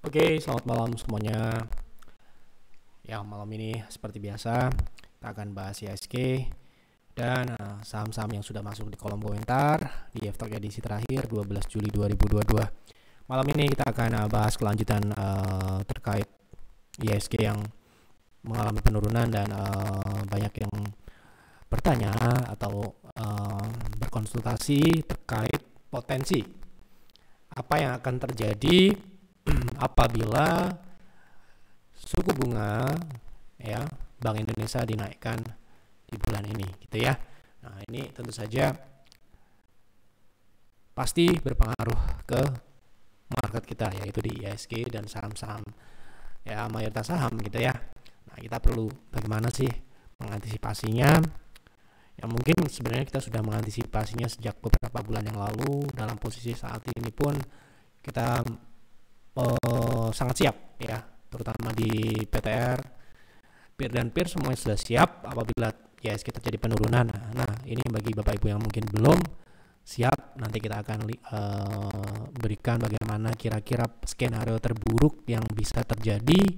Oke, selamat malam semuanya. Ya, malam ini seperti biasa kita akan bahas IHSG dan saham-saham yang sudah masuk di kolom komentar di F-Talk edisi terakhir 12 Juli 2022. Malam ini kita akan bahas kelanjutan terkait IHSG yang mengalami penurunan dan banyak yang bertanya atau berkonsultasi terkait potensi apa yang akan terjadi apabila suku bunga ya Bank Indonesia dinaikkan di bulan ini gitu ya. Nah, ini tentu saja pasti berpengaruh ke market kita, yaitu di IHSG dan saham-saham ya mayoritas saham gitu ya. Nah, kita perlu bagaimana sih mengantisipasinya? Ya mungkin sebenarnya kita sudah mengantisipasinya sejak beberapa bulan yang lalu. Dalam posisi saat ini pun kita sangat siap ya, terutama di PTR, PIR dan PIR semuanya sudah siap apabila IHSG terjadi penurunan. Nah, ini bagi Bapak Ibu yang mungkin belum siap, nanti kita akan berikan bagaimana kira-kira skenario terburuk yang bisa terjadi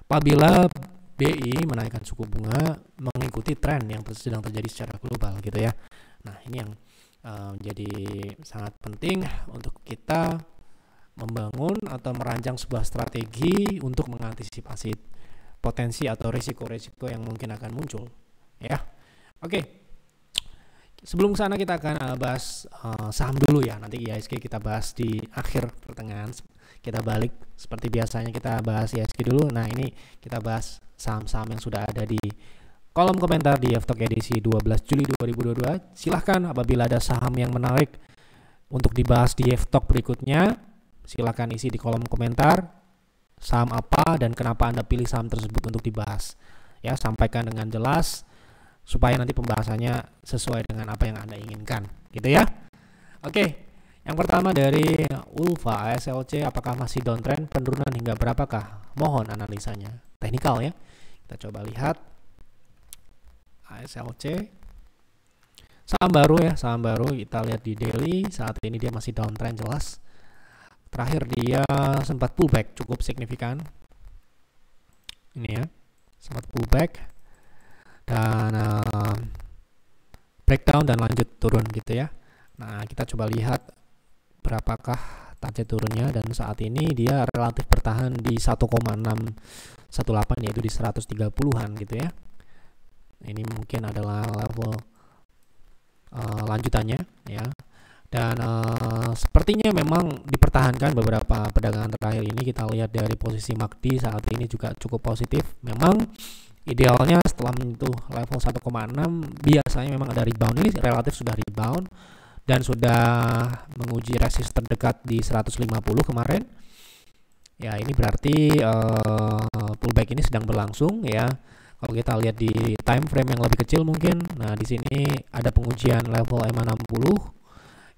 apabila BI menaikkan suku bunga mengikuti tren yang sedang terjadi secara global gitu ya. Nah, ini yang menjadi sangat penting untuk kita membangun atau merancang sebuah strategi untuk mengantisipasi potensi atau risiko-risiko yang mungkin akan muncul ya. Oke. Sebelum sana kita akan bahas saham dulu ya. Nanti IHSG kita bahas di akhir pertengahan. Kita balik seperti biasanya kita bahas IHSG dulu. Nah, ini kita bahas saham-saham yang sudah ada di kolom komentar di F-Talk edisi 12 Juli 2022. Silahkan apabila ada saham yang menarik untuk dibahas di F-Talk berikutnya, silakan isi di kolom komentar saham apa dan kenapa Anda pilih saham tersebut untuk dibahas. Ya, sampaikan dengan jelas supaya nanti pembahasannya sesuai dengan apa yang Anda inginkan, gitu ya. Oke, yang pertama dari Ulfa ASLC, apakah masih downtrend, penurunan hingga berapakah? Mohon analisanya. Teknikal ya. Kita coba lihat ASLC. Saham baru ya, saham baru. Kita lihat di daily, saat ini dia masih downtrend jelas. Terakhir dia sempat pullback cukup signifikan. Ini ya, sempat pullback dan breakdown dan lanjut turun gitu ya. Nah, kita coba lihat berapakah target turunnya, dan saat ini dia relatif bertahan di 1,618, yaitu di 130-an gitu ya. Ini mungkin adalah level lanjutannya ya. Dan sepertinya memang dipertahankan beberapa perdagangan terakhir ini. Kita lihat dari posisi MACD saat ini juga cukup positif. Memang idealnya setelah menyentuh level 1,6 biasanya memang ada rebound. Ini relatif sudah rebound dan sudah menguji resist terdekat di 150 kemarin. Ya, ini berarti pullback ini sedang berlangsung ya. Kalau kita lihat di time frame yang lebih kecil mungkin, nah di sini ada pengujian level EMA 60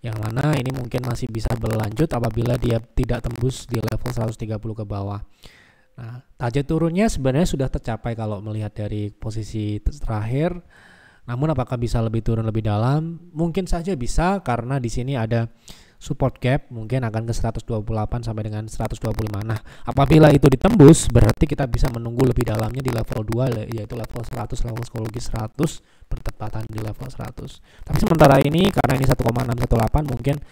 yang mana ini mungkin masih bisa berlanjut apabila dia tidak tembus di level 130 ke bawah. Nah, target turunnya sebenarnya sudah tercapai kalau melihat dari posisi terakhir. Namun apakah bisa lebih turun lebih dalam? Mungkin saja bisa, karena di sini ada support gap mungkin akan ke 128 sampai dengan 125. Nah, apabila itu ditembus berarti kita bisa menunggu lebih dalamnya di level 2, yaitu level 100, level psikologi 100, bertepatan di level 100. Tapi sementara ini karena ini 1,618 mungkin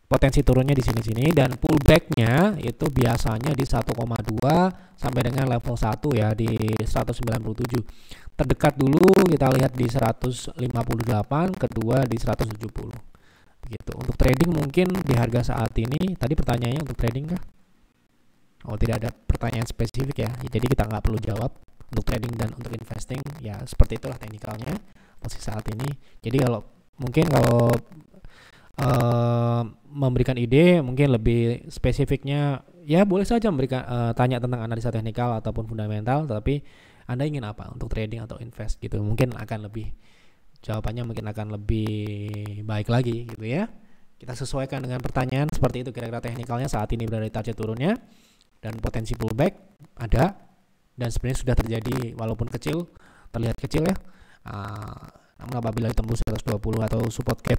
potensi turunnya di sini-sini, dan pullbacknya itu biasanya di 1,2 sampai dengan level 1 ya, di 197. Terdekat dulu kita lihat di 158, kedua di 170. Begitu. Untuk trading mungkin di harga saat ini, tadi pertanyaannya untuk trading kah? Oh, tidak ada pertanyaan spesifik ya. Jadi kita nggak perlu jawab untuk trading dan untuk investing. Ya seperti itulah teknikalnya posisi saat ini. Jadi kalau memberikan ide mungkin lebih spesifiknya, ya boleh saja memberikan tanya tentang analisa teknikal ataupun fundamental. Tapi Anda ingin apa untuk trading atau invest gitu? Mungkin akan lebih jawabannya mungkin akan lebih baik lagi gitu ya. Kita sesuaikan dengan pertanyaan seperti itu, kira-kira teknikalnya saat ini berada di target turunnya dan potensi pullback ada, dan sebenarnya sudah terjadi walaupun kecil, terlihat kecil ya. Namun apabila ditembus 120 atau support gap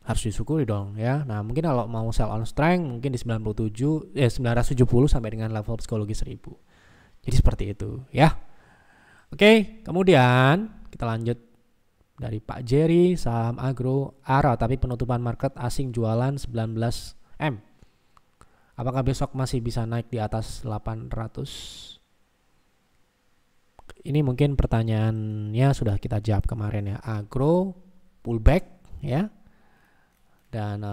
harus disyukuri dong ya. Nah, mungkin kalau mau sell on strength mungkin di 970 sampai dengan level psikologi 1000. Jadi seperti itu ya. Oke, kemudian kita lanjut dari Pak Jerry, saham agro ARA tapi penutupan market asing jualan 19 M. Apakah besok masih bisa naik di atas 800? Ini mungkin pertanyaannya sudah kita jawab kemarin ya. Agro pullback ya. Dan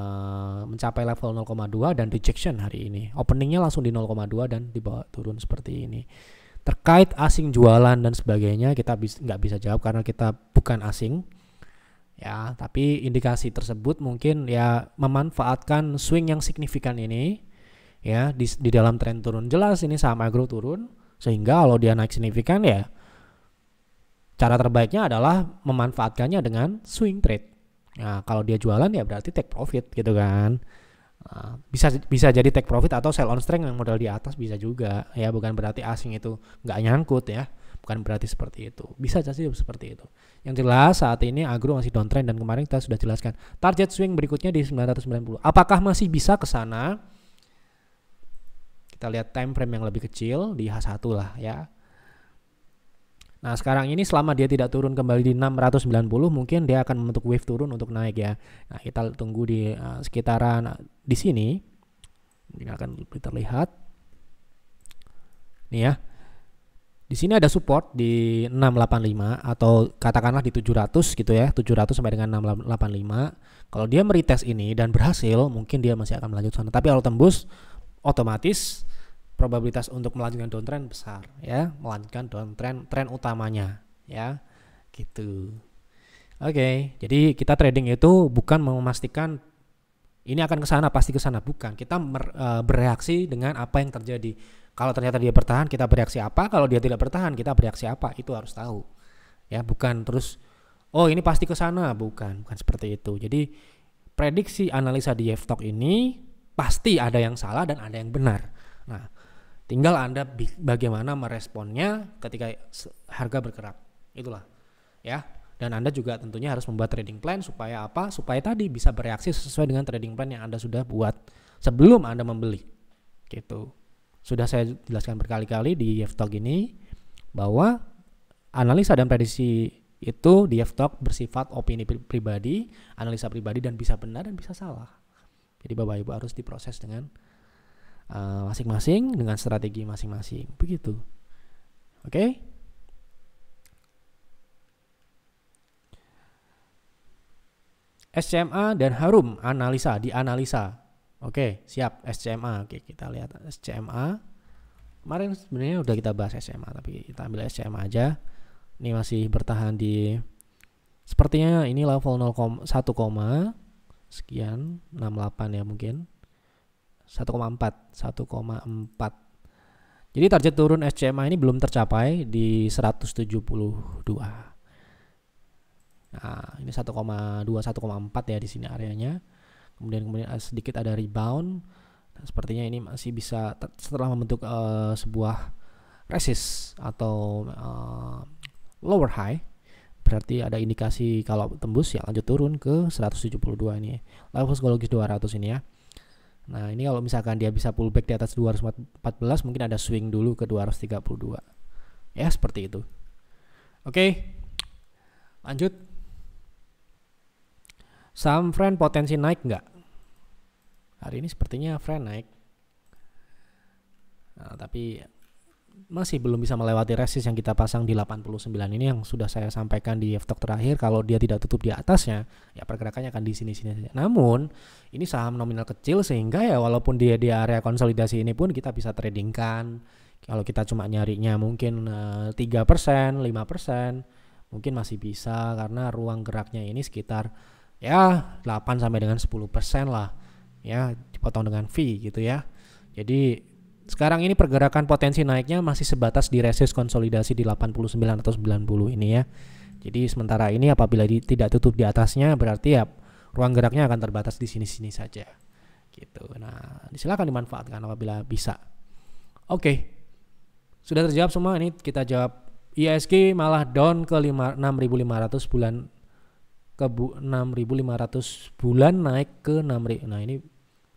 mencapai level 0,2 dan rejection hari ini. Openingnya langsung di 0,2 dan dibawa turun seperti ini. Terkait asing jualan dan sebagainya kita nggak bisa jawab karena kita bukan asing. Ya, tapi indikasi tersebut mungkin ya memanfaatkan swing yang signifikan ini ya di dalam tren turun. Jelas ini saham agro turun sehingga kalau dia naik signifikan ya cara terbaiknya adalah memanfaatkannya dengan swing trade. Nah, kalau dia jualan ya berarti take profit gitu kan. Bisa jadi take profit atau sell on strength yang modal di atas bisa juga ya, bukan berarti asing itu nggak nyangkut ya, bukan berarti seperti itu, bisa jadi seperti itu. Yang jelas saat ini agro masih downtrend dan kemarin kita sudah jelaskan target swing berikutnya di 990. Apakah masih bisa ke sana? Kita lihat time frame yang lebih kecil di H1 lah ya. Nah sekarang ini selama dia tidak turun kembali di 690 mungkin dia akan membentuk wave turun untuk naik ya. Nah kita tunggu di sekitaran di sini. Mungkin akan lebih terlihat. Nih ya. Di sini ada support di 685 atau katakanlah di 700 gitu ya. 700 sampai dengan 685. Kalau dia meretest ini dan berhasil mungkin dia masih akan melanjut sana. Tapi kalau tembus otomatis probabilitas untuk melanjutkan downtrend besar ya, melanjutkan downtrend tren utamanya ya gitu. Oke, jadi kita trading itu bukan memastikan ini akan ke sana pasti ke sana, bukan. Kita bereaksi dengan apa yang terjadi. Kalau ternyata dia bertahan kita bereaksi apa, kalau dia tidak bertahan kita bereaksi apa, itu harus tahu ya, bukan terus oh ini pasti ke sana, bukan seperti itu. Jadi prediksi analisa di F-Stock ini pasti ada yang salah dan ada yang benar. Nah tinggal Anda bagaimana meresponnya ketika harga bergerak. Itulah ya. Dan Anda juga tentunya harus membuat trading plan supaya apa? Supaya tadi bisa bereaksi sesuai dengan trading plan yang Anda sudah buat sebelum Anda membeli. Gitu. Sudah saya jelaskan berkali-kali di F-Stock ini bahwa analisa dan prediksi itu di F-Stock bersifat opini pribadi, analisa pribadi dan bisa benar dan bisa salah. Jadi Bapak Ibu harus diproses dengan masing-masing dengan strategi masing-masing begitu. Oke. SCMA dan Harum dianalisa. Oke, siap SCMA. Oke, kita lihat SCMA. Kemarin sebenarnya udah kita bahas SCMA tapi kita ambil SCMA aja. Ini masih bertahan di sepertinya ini level 1, sekian 68 ya mungkin. 1,4. Jadi target turun SCMA ini belum tercapai di 172. Nah, ini 1,2 1,4 ya di sini areanya. Kemudian sedikit ada rebound. Nah, sepertinya ini masih bisa setelah membentuk sebuah resist atau lower high. Berarti ada indikasi kalau tembus ya lanjut turun ke 172 ini. Level psikologis 200 ini ya. Nah ini kalau misalkan dia bisa pullback di atas 214 mungkin ada swing dulu ke 232 ya seperti itu. Oke, lanjut. Saham Friend potensi naik nggak? Hari ini sepertinya Friend naik, nah, tapi masih belum bisa melewati resist yang kita pasang di 89 ini yang sudah saya sampaikan di F-Stock terakhir. Kalau dia tidak tutup di atasnya ya pergerakannya akan di sini-sini saja. Namun ini saham nominal kecil sehingga ya walaupun dia di area konsolidasi ini pun kita bisa tradingkan. Kalau kita cuma nyarinya mungkin 3%, 5% mungkin masih bisa karena ruang geraknya ini sekitar ya 8 sampai dengan 10% lah ya, dipotong dengan fee gitu ya. Jadi sekarang ini pergerakan potensi naiknya masih sebatas di resist konsolidasi di 89 atau 90 ini ya. Jadi sementara ini apabila tidak tutup di atasnya berarti ya ruang geraknya akan terbatas di sini-sini saja. Gitu. Nah, silakan dimanfaatkan apabila bisa. Oke. Sudah terjawab semua, ini kita jawab. ISG malah down ke 6.500 bulan ke 6.500 bulan naik ke 6.000. Nah, ini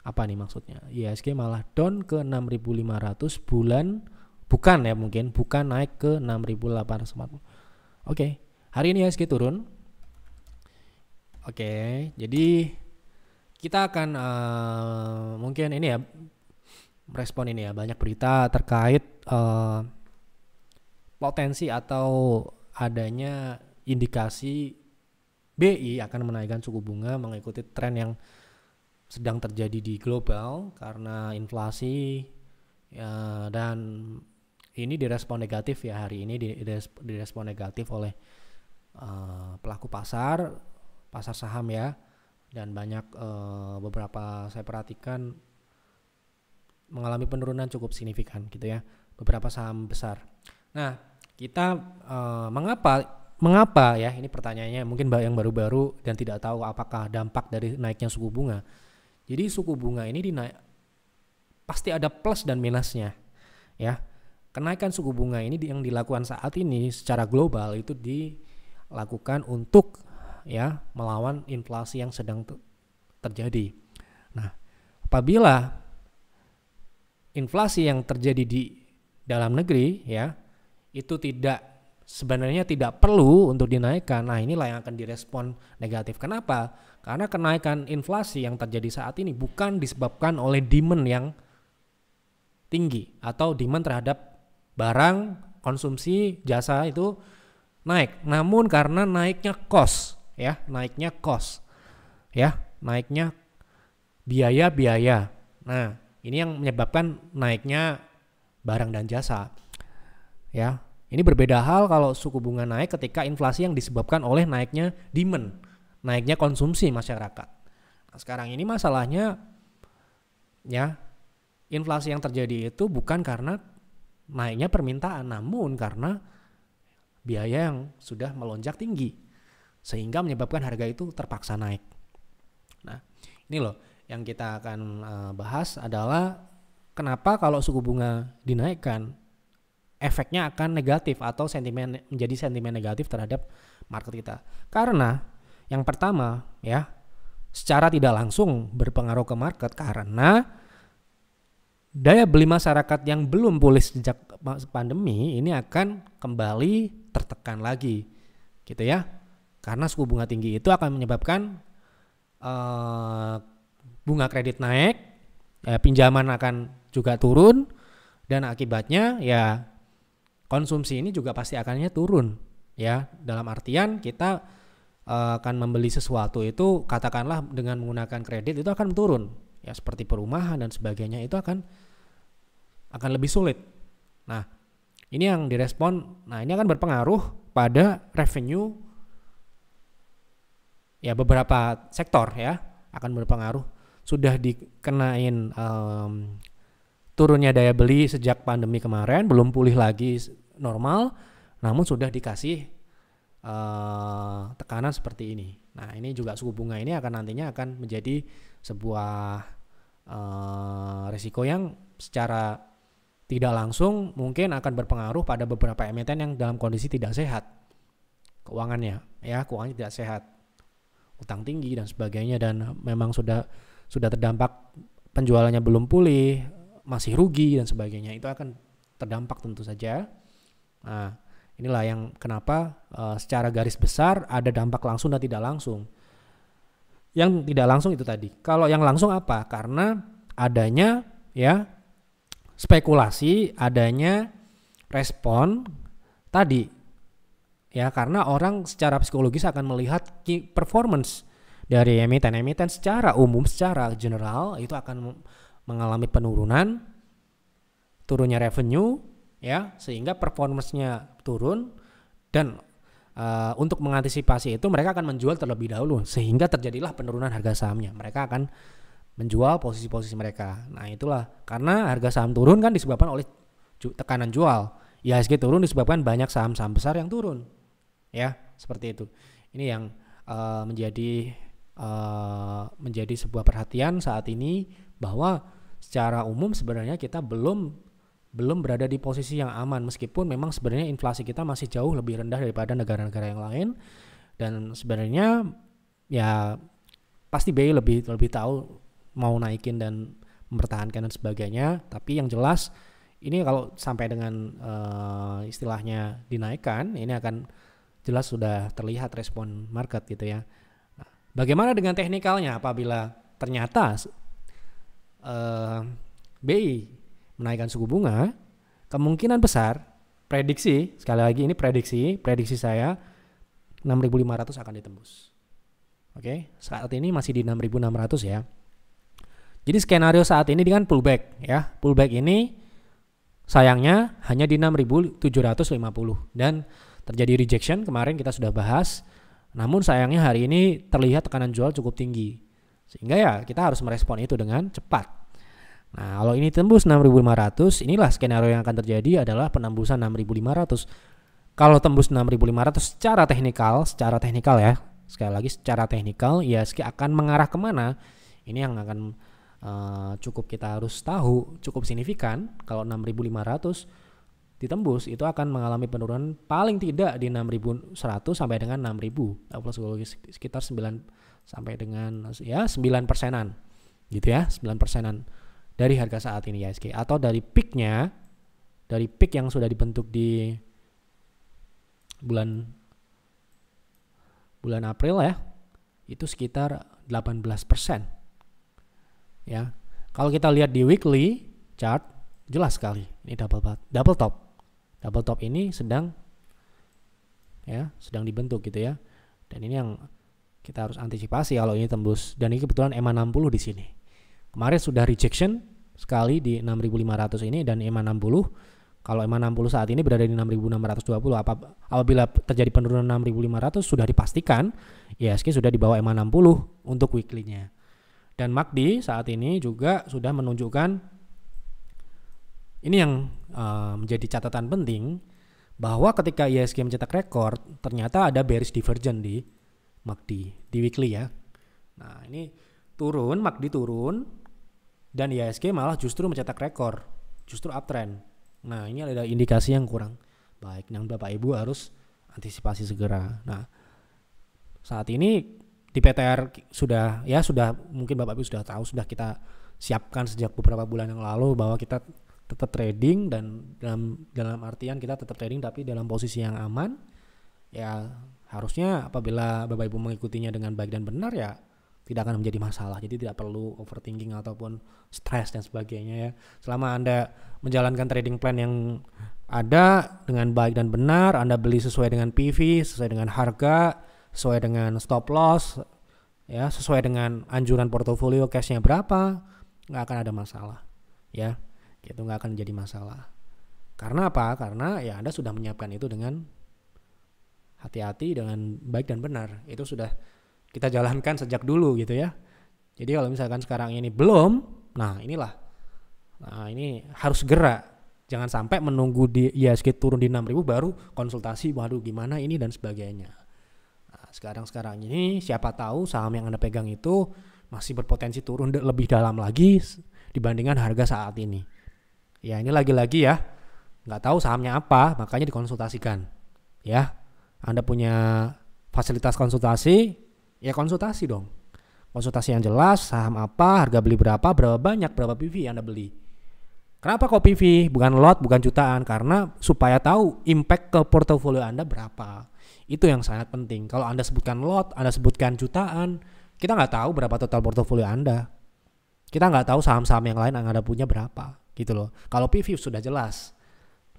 apa nih maksudnya? IHSG malah down ke 6.500 bulan, bukan ya, mungkin bukan naik ke 6.840. Oke, hari ini IHSG turun. Oke, jadi kita akan mungkin ini ya, respon ini ya, banyak berita terkait potensi atau adanya indikasi BI akan menaikkan suku bunga mengikuti tren yang sedang terjadi di global karena inflasi ya, dan ini direspon negatif ya, hari ini direspon negatif oleh pelaku pasar saham ya, dan banyak beberapa saya perhatikan mengalami penurunan cukup signifikan gitu ya, beberapa saham besar. Nah, kita mengapa ya, ini pertanyaannya mungkin yang baru-baru dan tidak tahu apakah dampak dari naiknya suku bunga. Jadi suku bunga ini pasti ada plus dan minusnya ya. Kenaikan suku bunga ini yang dilakukan saat ini secara global itu dilakukan untuk ya melawan inflasi yang sedang terjadi. Nah, apabila inflasi yang terjadi di dalam negeri ya itu sebenarnya tidak perlu untuk dinaikkan. Nah, inilah yang akan direspon negatif. Kenapa? Karena kenaikan inflasi yang terjadi saat ini bukan disebabkan oleh demand yang tinggi atau demand terhadap barang konsumsi jasa itu naik, namun karena naiknya cost ya, naiknya biaya-biaya. Nah, ini yang menyebabkan naiknya barang dan jasa. Ya, ini berbeda hal kalau suku bunga naik ketika inflasi yang disebabkan oleh naiknya demand, naiknya konsumsi masyarakat. Nah, sekarang ini masalahnya ya, inflasi yang terjadi itu bukan karena naiknya permintaan, namun karena biaya yang sudah melonjak tinggi sehingga menyebabkan harga itu terpaksa naik. Nah, ini loh yang kita akan bahas adalah kenapa kalau suku bunga dinaikkan efeknya akan negatif atau menjadi sentimen negatif terhadap market kita. Karena yang pertama ya, secara tidak langsung berpengaruh ke market karena daya beli masyarakat yang belum pulih sejak pandemi ini akan kembali tertekan lagi gitu ya. Karena suku bunga tinggi itu akan menyebabkan bunga kredit naik, ya, pinjaman akan juga turun, dan akibatnya ya konsumsi ini juga pasti akannya turun ya, dalam artian kita akan membeli sesuatu itu katakanlah dengan menggunakan kredit itu akan turun ya, seperti perumahan dan sebagainya itu akan lebih sulit. Nah, ini yang direspon. Nah, ini akan berpengaruh pada revenue ya, beberapa sektor ya akan berpengaruh. Sudah dikenain turunnya daya beli sejak pandemi kemarin, belum pulih lagi normal, namun sudah dikasih tekanan seperti ini. Nah, ini juga suku bunga ini nantinya akan menjadi sebuah risiko yang secara tidak langsung mungkin akan berpengaruh pada beberapa emiten yang dalam kondisi tidak sehat keuangannya ya, keuangannya tidak sehat, utang tinggi dan sebagainya, dan memang sudah terdampak penjualannya belum pulih, masih rugi dan sebagainya, itu akan terdampak tentu saja. Nah, inilah yang kenapa secara garis besar ada dampak langsung dan tidak langsung. Yang tidak langsung itu tadi. Kalau yang langsung apa? Karena adanya ya spekulasi, adanya respon tadi ya, karena orang secara psikologis akan melihat performance dari emiten secara umum, secara general itu akan mengalami penurunan, turunnya revenue ya, sehingga performance-nya turun, dan untuk mengantisipasi itu mereka akan menjual terlebih dahulu sehingga terjadilah penurunan harga sahamnya. Mereka akan menjual posisi-posisi mereka. Nah, itulah karena harga saham turun kan disebabkan oleh tekanan jual. IHSG turun disebabkan banyak saham-saham besar yang turun. Ya, seperti itu. Ini yang menjadi sebuah perhatian saat ini, bahwa secara umum sebenarnya kita belum berada di posisi yang aman, meskipun memang sebenarnya inflasi kita masih jauh lebih rendah daripada negara-negara yang lain, dan sebenarnya ya pasti BI lebih tahu mau naikin dan mempertahankan dan sebagainya. Tapi yang jelas ini kalau sampai dengan istilahnya dinaikkan, ini akan jelas sudah terlihat respon market gitu ya. Nah, bagaimana dengan teknikalnya apabila ternyata BI menaikkan suku bunga, kemungkinan besar prediksi, sekali lagi ini prediksi saya 6.500 akan ditembus. Oke, saat ini masih di 6.600 ya. Jadi skenario saat ini dengan pullback ya. Pullback ini sayangnya hanya di 6.750 dan terjadi rejection kemarin kita sudah bahas. Namun sayangnya hari ini terlihat tekanan jual cukup tinggi. Sehingga ya kita harus merespon itu dengan cepat. Nah, kalau ini tembus 6.500, inilah skenario yang akan terjadi adalah penembusan 6.500. Kalau tembus 6.500 secara teknikal ya. Sekali lagi secara teknikal IHSG akan mengarah kemana? Ini yang akan cukup kita harus tahu, cukup signifikan. Kalau 6.500 ditembus itu akan mengalami penurunan paling tidak di 6.100 sampai dengan 6.000 sekitar 9 sampai dengan ya 9%-an gitu ya, 9%-an dari harga saat ini IHSG, atau dari peak yang sudah dibentuk di bulan April ya, itu sekitar 18%. Ya, kalau kita lihat di weekly chart jelas sekali ini double top ini sedang dibentuk gitu ya, dan ini yang kita harus antisipasi kalau ini tembus, dan ini kebetulan EMA 60 di sini kemarin sudah rejection sekali di 6.500 ini, dan EMA 60 kalau EMA 60 saat ini berada di 6.620, apabila terjadi penurunan 6.500 sudah dipastikan IHSG sudah di bawah EMA 60 untuk weekly-nya. Dan MACD saat ini juga sudah menunjukkan, ini yang menjadi catatan penting, bahwa ketika IHSG mencetak rekor ternyata ada bearish divergence di MACD di weekly ya. Nah, ini MACD turun dan IHSG malah justru mencetak rekor, justru uptrend. Nah, ini ada indikasi yang kurang baik yang Bapak Ibu harus antisipasi segera. Nah, saat ini di PTR sudah mungkin Bapak Ibu sudah tahu, sudah kita siapkan sejak beberapa bulan yang lalu bahwa kita tetap trading, dan dalam artian kita tetap trading tapi dalam posisi yang aman. Ya, harusnya apabila Bapak Ibu mengikutinya dengan baik dan benar ya tidak akan menjadi masalah. Jadi tidak perlu overthinking ataupun stres dan sebagainya ya. Selama Anda menjalankan trading plan yang ada dengan baik dan benar, Anda beli sesuai dengan PV, sesuai dengan harga, sesuai dengan stop loss ya, sesuai dengan anjuran portofolio cashnya berapa, nggak akan ada masalah ya, itu nggak akan jadi masalah. Karena apa? Karena ya Anda sudah menyiapkan itu dengan hati-hati, dengan baik dan benar. Itu sudah kita jalankan sejak dulu gitu ya. Jadi kalau misalkan sekarang ini belum, nah ini harus segera. Jangan sampai menunggu di IHSG turun di 6.000 baru konsultasi, waduh gimana ini dan sebagainya. Nah, sekarang ini siapa tahu saham yang Anda pegang itu masih berpotensi turun lebih dalam lagi dibandingkan harga saat ini. Ya, ini lagi-lagi ya, nggak tahu sahamnya apa, makanya dikonsultasikan. Ya, Anda punya fasilitas konsultasi, ya konsultasi dong. Konsultasi yang jelas, saham apa, harga beli berapa banyak, berapa PV yang Anda beli. Kenapa kok PV, bukan lot, bukan jutaan? Karena supaya tahu impact ke portofolio Anda berapa. Itu yang sangat penting. Kalau Anda sebutkan lot, Anda sebutkan jutaan, kita nggak tahu berapa total portofolio Anda. Kita nggak tahu saham-saham yang lain yang Anda punya berapa, gitu loh. Kalau PV sudah jelas,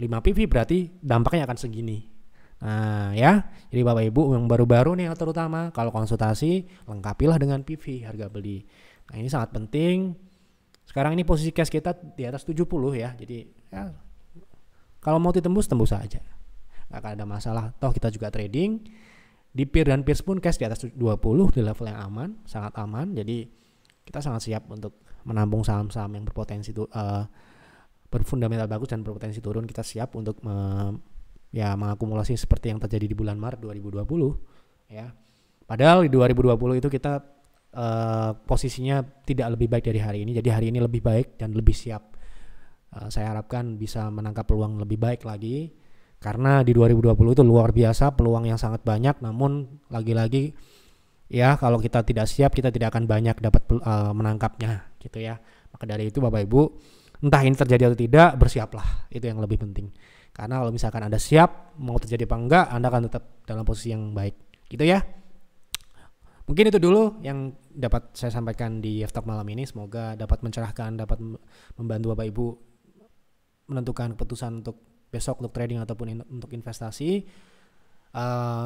5 PV berarti dampaknya akan segini. Nah ya, jadi Bapak Ibu yang baru-baru nih terutama, kalau konsultasi lengkapilah dengan PV harga beli. Nah ini sangat penting. Sekarang ini posisi cash kita di atas 70 ya. Jadi ya, kalau mau ditembus, tembus saja. Gak akan ada masalah. Toh kita juga trading. Di peer dan peers pun cash di atas 20 di level yang aman, sangat aman. Jadi kita sangat siap untuk menampung saham-saham yang berpotensi berfundamental bagus dan berpotensi turun. Kita siap untuk mengakumulasi seperti yang terjadi di bulan Maret 2020 ya. Padahal di 2020 itu kita posisinya tidak lebih baik dari hari ini. Jadi hari ini lebih baik dan lebih siap. Saya harapkan bisa menangkap peluang lebih baik lagi, karena di 2020 itu luar biasa peluang yang sangat banyak. Namun lagi-lagi Ya, kalau kita tidak siap, kita tidak akan banyak dapat menangkapnya gitu ya. Maka dari itu Bapak Ibu, entah ini terjadi atau tidak, bersiaplah. Itu yang lebih penting. Karena kalau misalkan Anda siap, mau terjadi apa enggak, Anda akan tetap dalam posisi yang baik. Gitu ya. Mungkin itu dulu yang dapat saya sampaikan di F-Talk malam ini. Semoga dapat mencerahkan, dapat membantu Bapak Ibu menentukan keputusan untuk besok, untuk trading ataupun untuk investasi.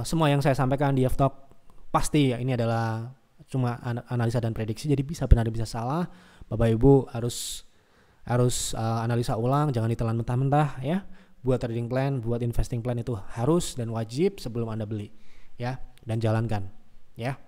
Semua yang saya sampaikan di F-Talk pasti ya, ini adalah cuma analisa dan prediksi, jadi bisa benar bisa salah. Bapak Ibu harus analisa ulang, jangan ditelan mentah-mentah ya. Buat trading plan, buat investing plan itu harus dan wajib sebelum Anda beli ya, dan jalankan ya.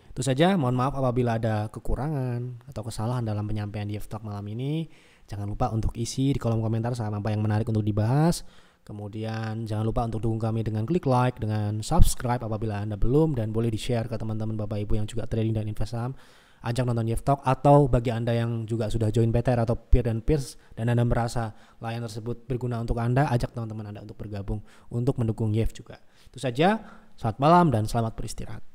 Itu saja, mohon maaf apabila ada kekurangan atau kesalahan dalam penyampaian di F-Talk malam ini. Jangan lupa untuk isi di kolom komentar sama apa yang menarik untuk dibahas. Kemudian jangan lupa untuk dukung kami dengan klik like, dengan subscribe apabila Anda belum, dan boleh di-share ke teman-teman Bapak Ibu yang juga trading dan invest saham. Ajak nonton Yev Talk, atau bagi Anda yang juga sudah join BTR atau Peer dan Peers dan Anda merasa layanan tersebut berguna untuk Anda, ajak teman-teman Anda untuk bergabung untuk mendukung Yev juga. Itu saja, selamat malam dan selamat beristirahat.